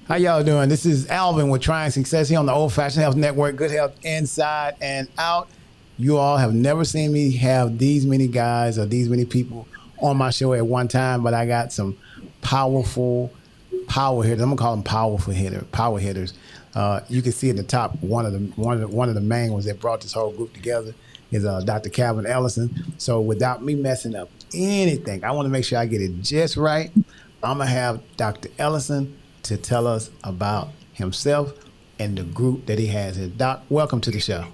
How y'all doing? This is Alvin with Trying Success here on the Old Fashioned Health Network. Good health inside and out. You all have never seen me have these many guys or these many people on my show at one time, but I got some powerful power hitters. I'm gonna call them power hitters. You can see at the top one of the main ones that brought this whole group together is Dr. Calvin Ellison. So without me messing up anything, I want to make sure I get it just right. I'm gonna have Dr. Ellison to tell us about himself and the group that he has here. Doc, welcome to the show.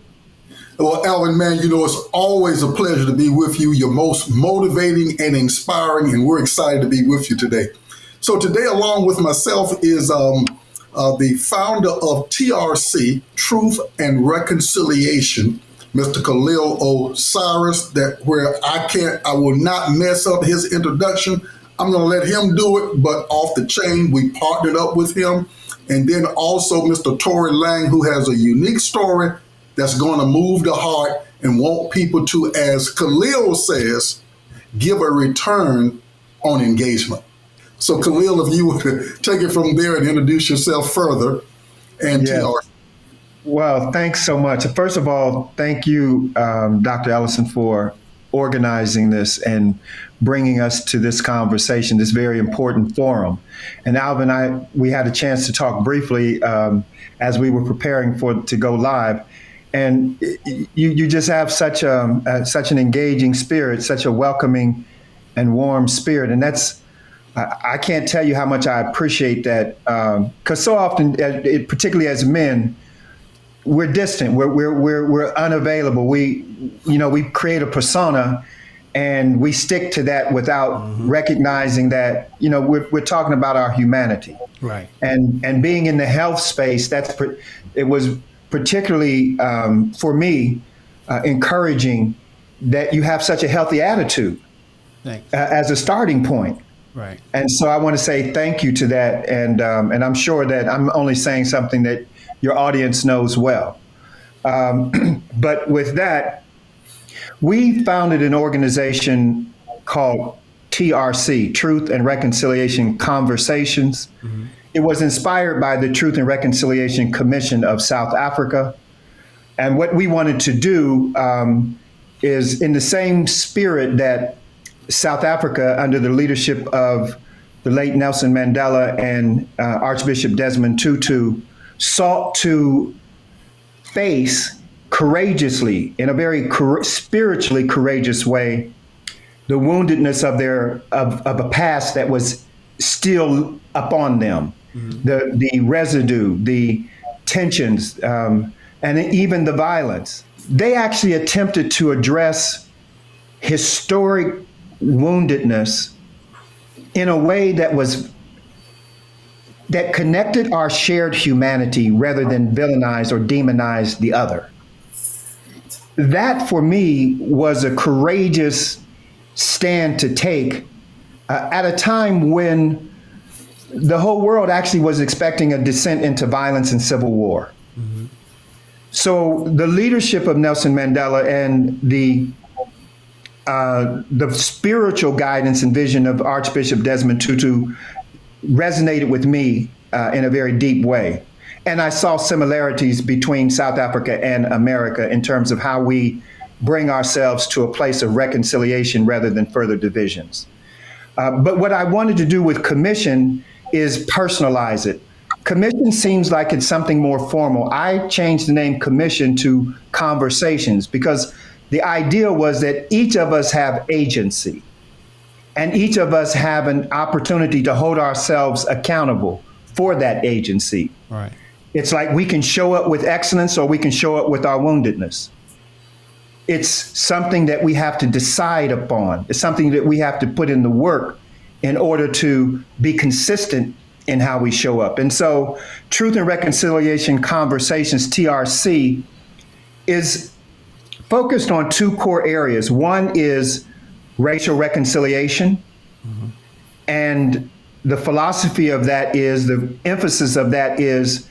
Well, Alvin, man, it's always a pleasure to be with you. You're most motivating and inspiring, and we're excited to be with you today. So today, along with myself, is the founder of TRC, Truth and Reconciliation, Mr. Khalil Osiris, I will not mess up his introduction. I'm going to let him do it, but off the chain, we partnered up with him. And then also Mr. Tory Lang, who has a unique story that's going to move the heart and want people to, as Khalil says, give a return on engagement. So Khalil, if you would take it from there and introduce yourself further. And Well, thanks so much. First of all, thank you, Dr. Ellison, for organizing this and bringing us to this conversation, this very important forum. And Alvin, we had a chance to talk briefly as we were preparing to go live. And you just have such an engaging spirit, such a welcoming and warm spirit. And I can't tell you how much I appreciate that, because so often, particularly as men, we're distant. We're unavailable. We create a persona, and we stick to that without recognizing that we're talking about our humanity. Right. And being in the health space, it was particularly for me encouraging that you have such a healthy attitude as a starting point. Right. And so I want to say thank you to that, and I'm sure that I'm only saying something that your audience knows well. But with that, we founded an organization called TRC, Truth and Reconciliation Conversations. Mm-hmm. It was inspired by the Truth and Reconciliation Commission of South Africa. And what we wanted to do is, in the same spirit that South Africa, under the leadership of the late Nelson Mandela and Archbishop Desmond Tutu, sought to face courageously, in a very spiritually courageous way, the woundedness of a past that was still upon them, the residue, the tensions, and even the violence. They actually attempted to address historic woundedness in a way that connected our shared humanity rather than villainize or demonize the other. That, for me, was a courageous stand to take at a time when the whole world actually was expecting a descent into violence and civil war. Mm-hmm. So the leadership of Nelson Mandela and the spiritual guidance and vision of Archbishop Desmond Tutu resonated with me in a very deep way. And I saw similarities between South Africa and America in terms of how we bring ourselves to a place of reconciliation rather than further divisions. But what I wanted to do with Commission is personalize it. Commission seems like it's something more formal. I changed the name Commission to Conversations because the idea was that each of us have agency and each of us have an opportunity to hold ourselves accountable for that agency. Right. It's like we can show up with excellence or we can show up with our woundedness. It's something that we have to decide upon. It's something that we have to put in the work in order to be consistent in how we show up. And so Truth and Reconciliation Conversations, TRC, is focused on two core areas. One is racial reconciliation, and the philosophy of that is, the emphasis of that is,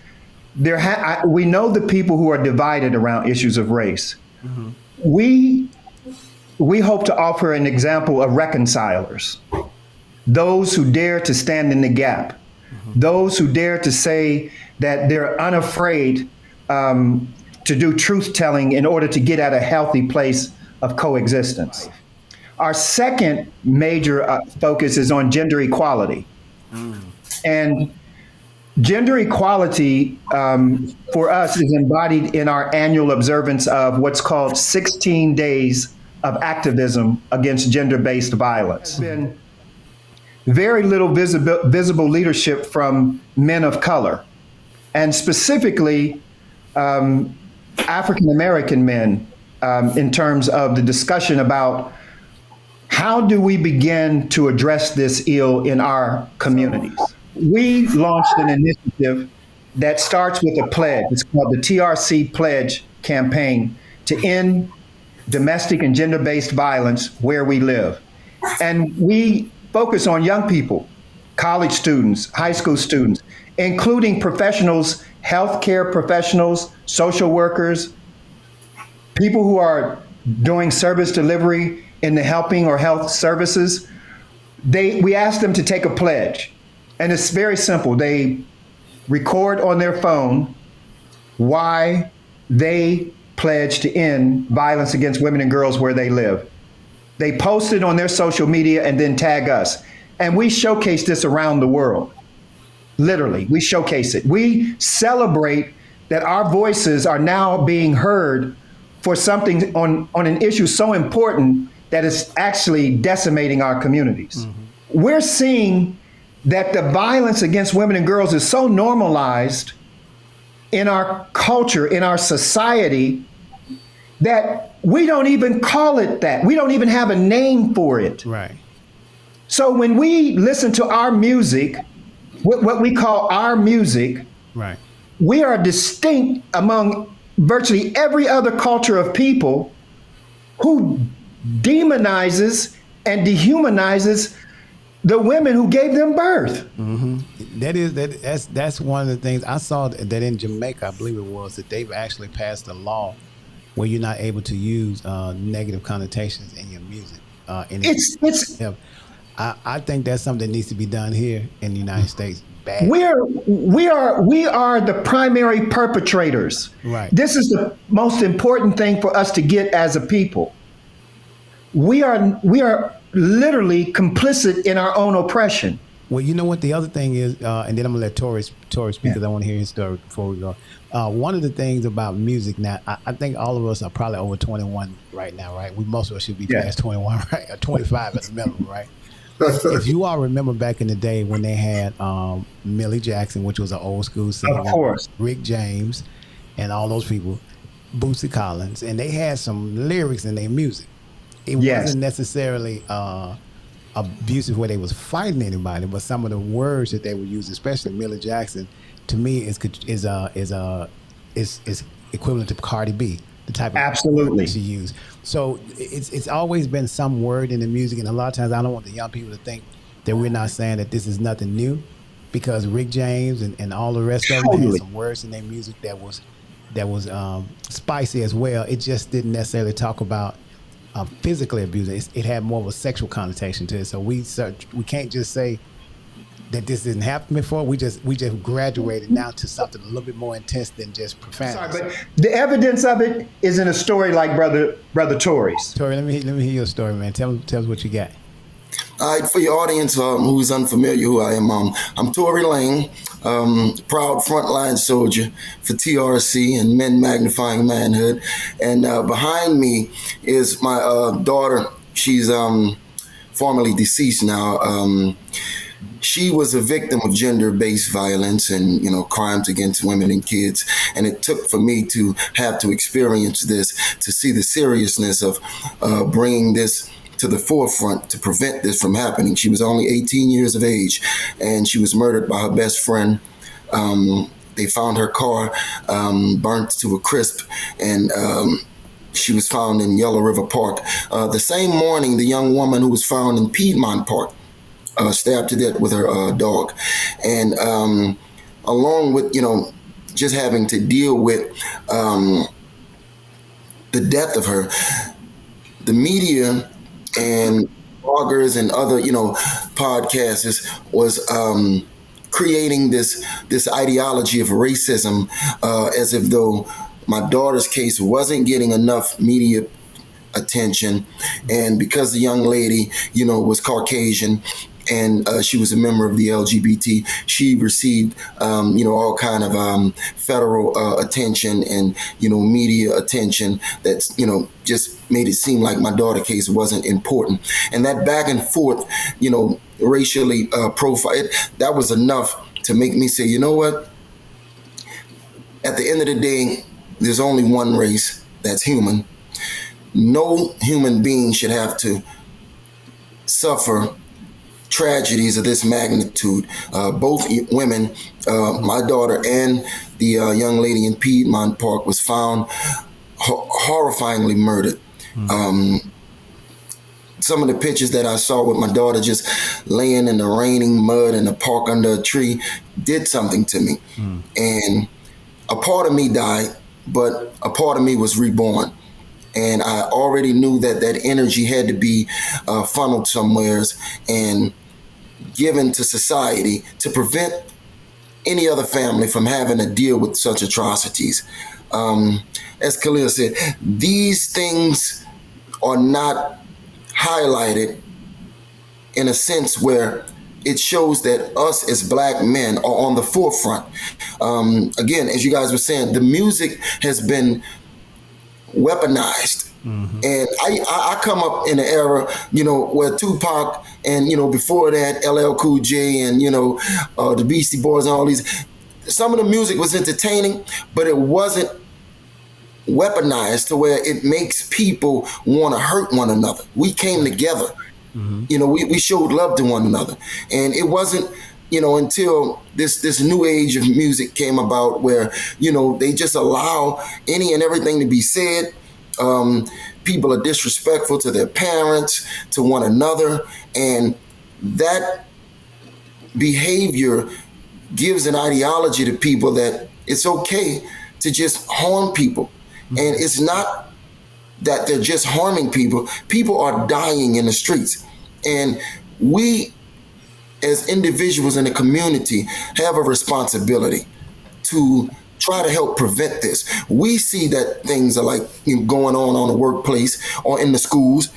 we know the people who are divided around issues of race. Mm-hmm. We hope to offer an example of reconcilers, those who dare to stand in the gap, those who dare to say that they're unafraid to do truth telling in order to get at a healthy place of coexistence. Our second major focus is on gender equality. And gender equality for us is embodied in our annual observance of what's called 16 days of activism against gender-based violence. There's been very little visible leadership from men of color, and specifically African American men, in terms of the discussion about how do we begin to address this ill in our communities. We launched an initiative that starts with a pledge. It's called the TRC Pledge Campaign to end domestic and gender-based violence where we live. And we focus on young people, college students, high school students, including professionals, healthcare professionals, social workers, people who are doing service delivery in the helping or health services. We ask them to take a pledge. And it's very simple. They record on their phone why they pledge to end violence against women and girls where they live. They post it on their social media and then tag us. And we showcase this around the world. Literally, we showcase it. We celebrate that our voices are now being heard for something on an issue so important that it's actually decimating our communities. We're seeing that the violence against women and girls is so normalized in our culture, in our society, that we don't even call it that. We don't even have a name for it. Right. So when we listen to our music, what we call our music, Right. we are distinct among virtually every other culture of people who demonizes and dehumanizes the women who gave them birth. That's one of the things I saw that in Jamaica, I believe it was, that they've actually passed a law where you're not able to use negative connotations in your music. I think that's something that needs to be done here in the United States. Bad. We are the primary perpetrators. Right. This is the most important thing for us to get as a people. We are literally complicit in our own oppression. Well, you know what the other thing is, and then I'm gonna let Tori speak because I want to hear his story before we go. One of the things about music now, I think all of us are probably over 21 right now, right? Most of us should be past 21, right? Or 25 at the minimum, right? If you all remember back in the day when they had Millie Jackson, which was an old school singer, of course, Rick James, and all those people, Bootsy Collins, and they had some lyrics in their music. It wasn't necessarily abusive where they was fighting anybody, but some of the words that they would use, especially Millie Jackson, to me is equivalent to Cardi B, the type of absolutely word she used. So it's always been some word in the music, and a lot of times I don't want the young people to think that we're not saying that this is nothing new, because Rick James and all the rest of them had some words in their music that was spicy as well. It just didn't necessarily talk about physically abusing. It had more of a sexual connotation to it. So we can't just say that this didn't happen before. We just graduated now to something a little bit more intense than just profanity. Sorry, but the evidence of it is in a story like Brother Tory's. Tory, let me hear your story, man. Tell us what you got. All right, for your audience who's unfamiliar who I am, I'm Tory Lane, proud frontline soldier for TRC and Men Magnifying Manhood. And behind me is my daughter. She's formerly deceased now. She was a victim of gender-based violence and, crimes against women and kids. And it took for me to have to experience this, to see the seriousness of bringing this to the forefront to prevent this from happening. She was only 18 years of age, and she was murdered by her best friend. They found her car burnt to a crisp, and she was found in Yellow River Park. The same morning, the young woman who was found in Piedmont Park, stabbed to death with her dog. And along with, just having to deal with the death of her, the media and bloggers and other, podcasters was creating this ideology of racism, as if though my daughter's case wasn't getting enough media attention, and because the young lady, was Caucasian, and she was a member of the LGBT, she received, all kind of federal attention and, media attention that's, just made it seem like my daughter case wasn't important. And that back and forth, racially profile, that was enough to make me say, you know what? At the end of the day, there's only one race that's human. No human being should have to suffer tragedies of this magnitude. Both women, my daughter and the young lady in Piedmont Park, was found horrifyingly murdered. Some of the pictures that I saw with my daughter just laying in the raining mud in the park under a tree did something to me. And a part of me died, but a part of me was reborn. And I already knew that energy had to be funneled somewheres and given to society to prevent any other family from having to deal with such atrocities. As Khalil said, these things are not highlighted in a sense where it shows that us as Black men are on the forefront. Again, as you guys were saying, the music has been weaponized. And I come up in an era, where Tupac and, before that, LL Cool J and, the Beastie Boys and all these, some of the music was entertaining, but it wasn't weaponized to where it makes people want to hurt one another. We came together. We showed love to one another. And it wasn't, until this new age of music came about where, they just allow any and everything to be said. People are disrespectful to their parents, to one another. And that behavior gives an ideology to people that it's okay to just harm people. And it's not that they're just harming people. People are dying in the streets. And we, as individuals in the community, have a responsibility to try to help prevent this. We see that things are like going on the workplace or in the schools.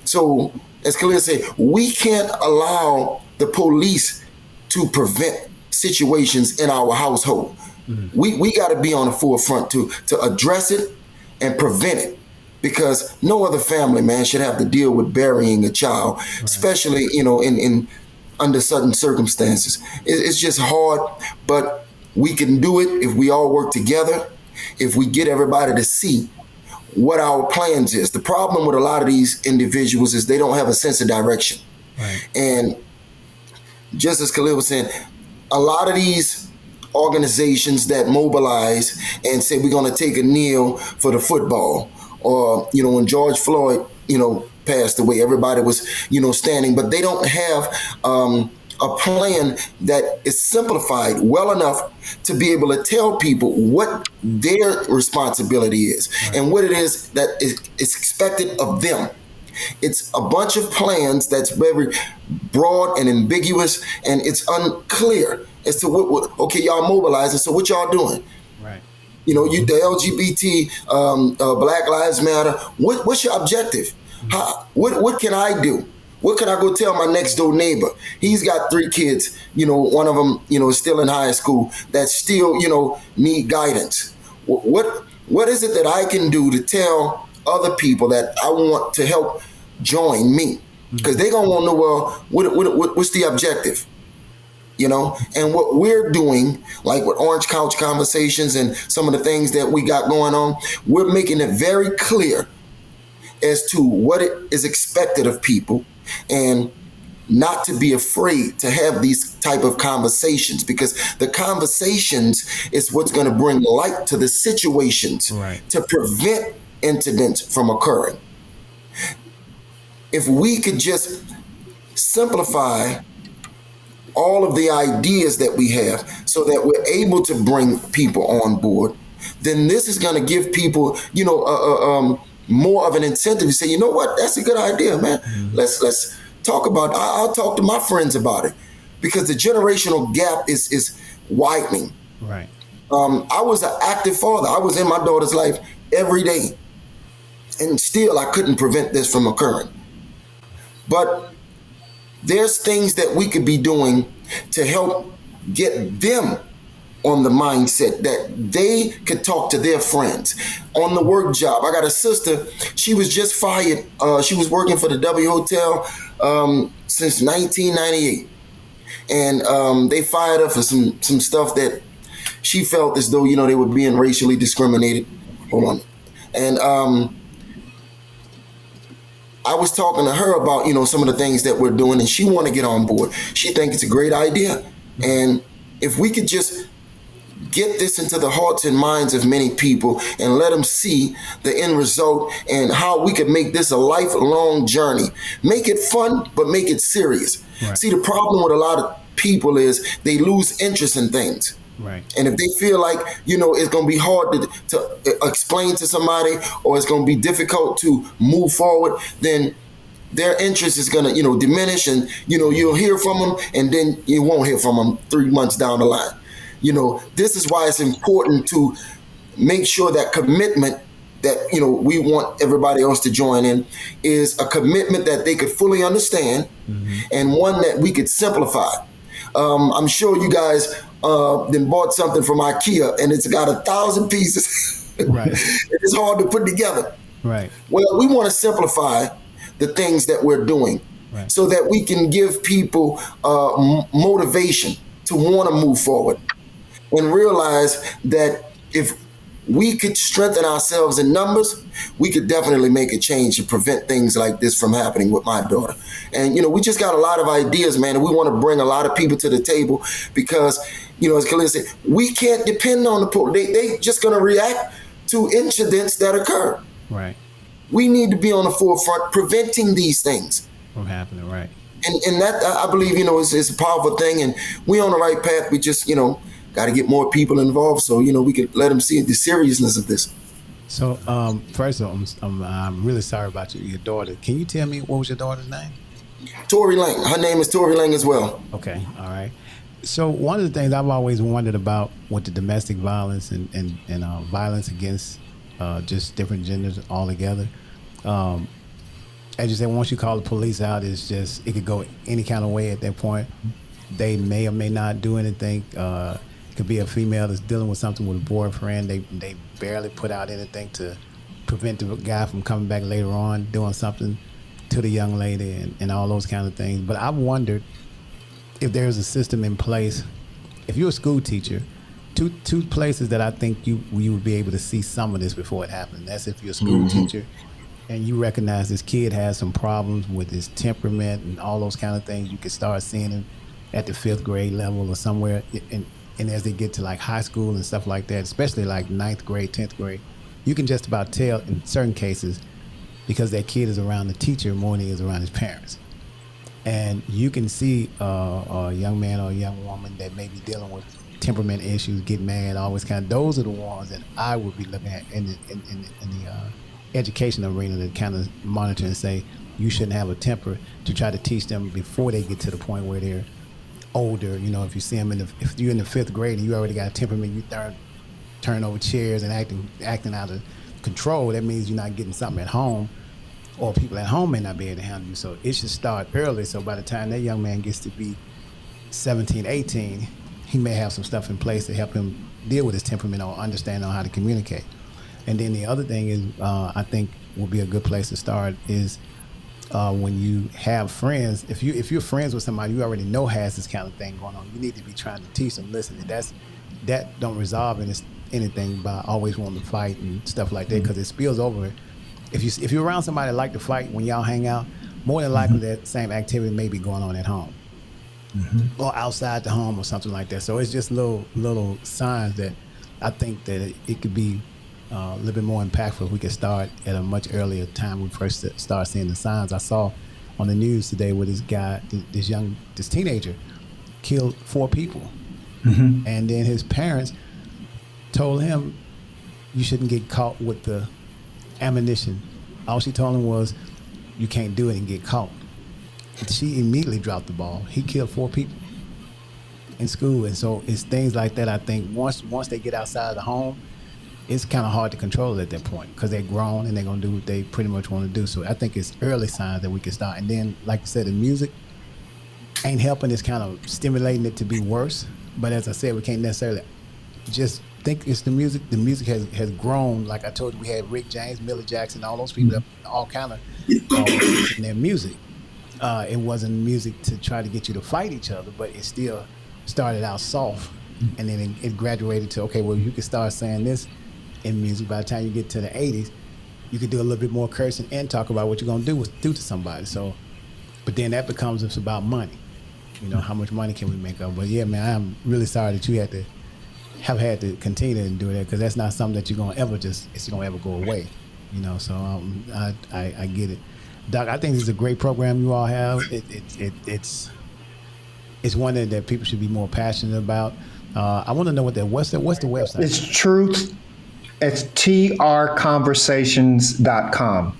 So, as Khalil said, we can't allow the police to prevent situations in our household. We got to be on the forefront to address it and prevent it, because no other family, man, should have to deal with burying a child, especially, in under certain circumstances. It's just hard, but we can do it if we all work together, if we get everybody to see what our plans is. The problem with a lot of these individuals is they don't have a sense of direction. And just as Khalil was saying, a lot of these organizations that mobilize and say we're going to take a kneel for the football, or when George Floyd passed away, everybody was standing, but they don't have a plan that is simplified well enough to be able to tell people what their responsibility is and what it is that is expected of them. It's a bunch of plans that's very broad and ambiguous, and it's unclear as to what okay, y'all mobilizing, so what y'all doing? The LGBT, Black Lives Matter, what's your objective? What can I do? What can I go tell my next door neighbor? He's got 3 kids, one of them, is still in high school, that still, need guidance. What is it that I can do to tell other people that I want to help join me? Because they're going to want to know, well, what's the objective? And what we're doing, like with Orange Couch Conversations and some of the things that we got going on, we're making it very clear as to what it is expected of people, and not to be afraid to have these type of conversations, because the conversations is what's going to bring light to the situations to prevent incidents from occurring. If we could just simplify all of the ideas that we have so that we're able to bring people on board, then this is going to give people, more of an incentive to say, that's a good idea, man. Let's talk about it. I'll talk to my friends about it. because the generational gap is widening. Right. I was an active father. I was in my daughter's life every day, and still I couldn't prevent this from occurring. But there's things that we could be doing to help get them on the mindset that they could talk to their friends on the work job. I got a sister, she was just fired. She was working for the W Hotel since 1998. And they fired her for some stuff that she felt as though, they were being racially discriminated. Hold on. And I was talking to her about, some of the things that we're doing, and she want to get on board. She thinks it's a great idea. And if we could just get this into the hearts and minds of many people and let them see the end result and how we could make this a lifelong journey. Make it fun, but make it serious. Right. See, the problem with a lot of people is they lose interest in things. Right. And if they feel like, it's going to be hard to explain to somebody, or it's going to be difficult to move forward, then their interest is going to, diminish, and, you'll hear from them, and then you won't hear from them 3 months down the line. This is why it's important to make sure that commitment that, we want everybody else to join in is a commitment that they could fully understand, and one that we could simplify. I'm sure you guys then bought something from IKEA and it's got 1,000 pieces. Right. It's hard to put together. Right. Well, we want to simplify the things that we're doing, right, so that we can give people motivation to want to move forward, and realize that if we could strengthen ourselves in numbers, we could definitely make a change to prevent things like this from happening with my daughter. And, we just got a lot of ideas, man, and we want to bring a lot of people to the table because, as Khalid said, we can't depend on the police. They just going to react to incidents that occur. Right. We need to be on the forefront preventing these things from happening, right? And that, I believe, is a powerful thing, and we're on the right path. We just, got to get more people involved so, we could let them see the seriousness of this. So, first of all, I'm really sorry about your daughter. Can you tell me what was your daughter's name? Tory Lang. Her name is Tory Lang as well. Okay, all right. So one of the things I've always wondered about with the domestic violence and violence against just different genders altogether, as you said, once you call the police out, it could go any kind of way at that point. They may or may not do anything. It could be a female that's dealing with something with a boyfriend. They barely put out anything to prevent the guy from coming back later on, doing something to the young lady and all those kind of things. But I've wondered if there's a system in place. If you're a school teacher, two places that I think you would be able to see some of this before it happened. That's if you're a school teacher and you recognize this kid has some problems with his temperament and all those kind of things. You can start seeing him at the 5th grade level or somewhere, and as they get to like high school and stuff like that, especially like 9th grade, 10th grade, you can just about tell in certain cases because that kid is around the teacher more than he is around his parents. And you can see a young man or a young woman that may be dealing with temperament issues, get mad, always kind of, those are the ones that I would be looking at in the education arena to kind of monitor and say, you shouldn't have a temper, to try to teach them before they get to the point where they're older. If you see them if you're in the 5th grade and you already got a temperament, you turn over chairs and acting out of control, that means you're not getting something at home, or people at home may not be able to handle you. So it should start early. So by the time that young man gets to be 17, 18, he may have some stuff in place to help him deal with his temperament or understand on how to communicate. And then the other thing is, I think will be a good place to start is when you have friends. If you're friends with somebody you already know has this kind of thing going on, you need to be trying to teach them. Listen, that don't resolve anything by always wanting to fight and stuff like that, because it spills over. If you're around somebody that like to fight when y'all hang out, more than likely that same activity may be going on at home or outside the home or something like that. So it's just little signs that I think that it could be a little bit more impactful if we could start at a much earlier time. We first start seeing the signs. I saw on the news today where this guy, this teenager, killed 4 people, and then his parents told him, "You shouldn't get caught with the ammunition." All she told him was, "You can't do it and get caught." She immediately dropped the ball. He killed 4 people. in school. And so it's things like that. I think once they get outside of the home, it's kind of hard to control at that point because they're grown and they're going to do what they pretty much want to do. So I think it's early signs that we can start. And then, like you said, the music ain't helping. It's kind of stimulating it to be worse. But as I said, we can't necessarily just think it's the music. The music has grown. Like I told you, we had Rick James, Millie Jackson, all those people, all kind of in their music. It wasn't music to try to get you to fight each other, but it still started out soft. And then it graduated to, okay, well, you can start saying this in music. By the time you get to the 80s, you could do a little bit more cursing and talk about what you're going to do to somebody. So, but then that becomes it's about money. You know, how much money can we make up? But yeah, man, I'm really sorry that you have had to continue to do that because that's not something that you're going to ever it's going to ever go away. You know, so I get it. Doc, I think this is a great program you all have. It's one that people should be more passionate about. I want to know what's the website? It's truth. It's trconversations.com.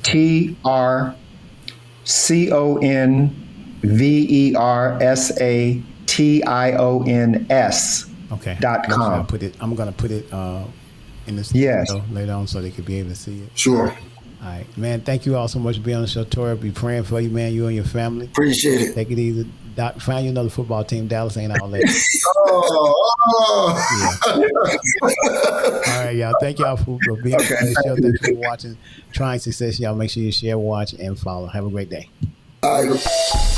TRCONVERSATIONS. Okay. .com. I'm gonna put it in the Yes. studio later on so they could be able to see it. Sure. All right, man. Thank you all so much for being on the show, Tori. Be praying for you, man. You and your family. Appreciate it. Take it easy. Doc, find you another football team. Dallas ain't all that. All right, y'all. Thank y'all for being on the show. Thank you for watching Trying Success. Y'all make sure you share, watch, and follow. Have a great day. All right.